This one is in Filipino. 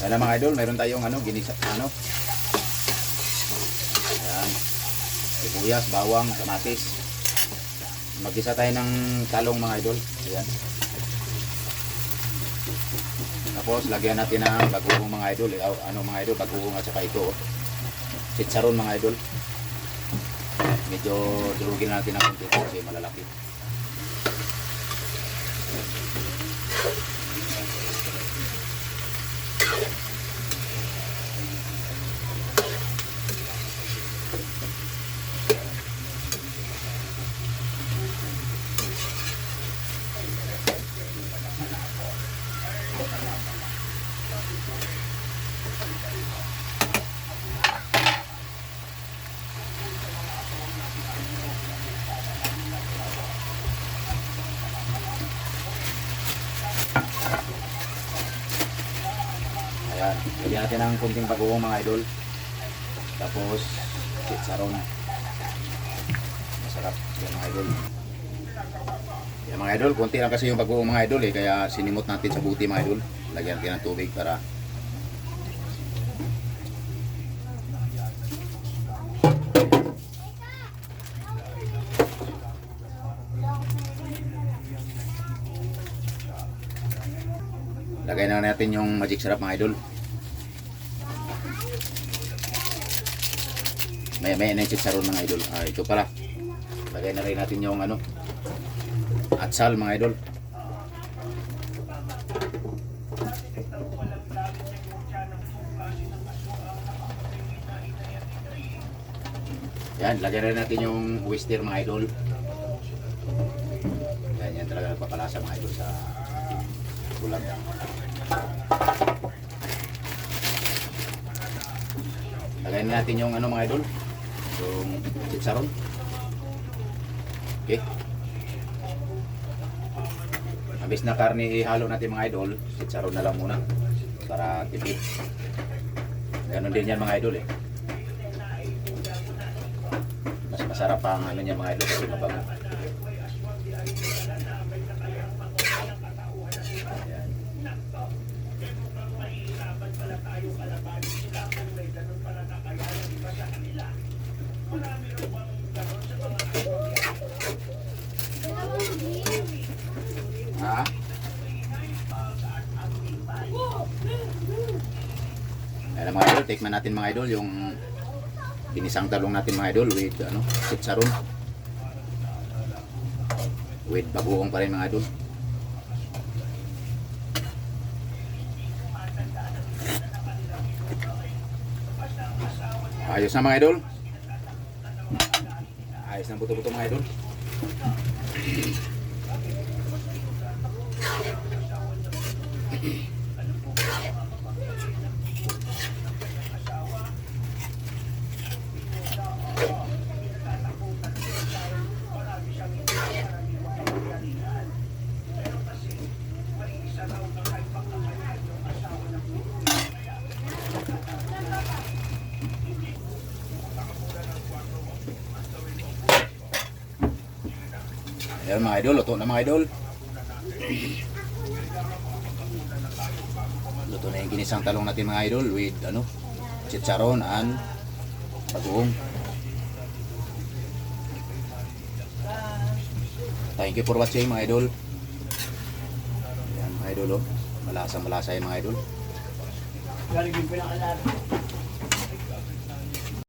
Ayan mga idol, mayroon tayong ginisa, ayan, sibuyas, bawang, kamatis. Mag-isa tayo ng talong mga idol. Ayan. Tapos lagyan natin ng bagoong mga idol. Mga idol, bagoong at saka ito. Chicharon mga idol. Medyo durugin natin ng konti kasi malalaki. Ayan, lagyan natin ng kunting bagoong mga idol. Tapos chicharon. Masarap yan mga idol. Yan mga idol, konti lang kasi yung bagoong mga idol kaya sinimot natin sa buti mga idol. Lagyan natin ng tubig para lagay na natin yung magic syrup mga idol. May na yung chicharon mga idol. Ito pala. Lagay na rin natin yung atsal mga idol. Yan, lagay na rin natin yung oyster mga idol. Yan talaga nagpapalasa mga idol sa ulam. Lagay na natin yung mga idol, yung chicharon. Okay. Mabis na karne ihalo natin mga idol, chicharon na lang muna para tipid. Ganon din yan mga idol Mas masarap ang niya mga idol kasi mabango. Ha? Ayan mga idol, tikman natin mga idol yung ginisang talong natin mga idol with chicharon. With bagoong pa rin mga idol. Ayos na mga idol. Ayos na buto-buto mga idol. Ayan mga idol, luto na mga idol. Luto na yung ginisang talong natin mga idol with chicharon and bagoong. Thank you for watching mga idol. Ayan mga idol, malasa yung mga idol.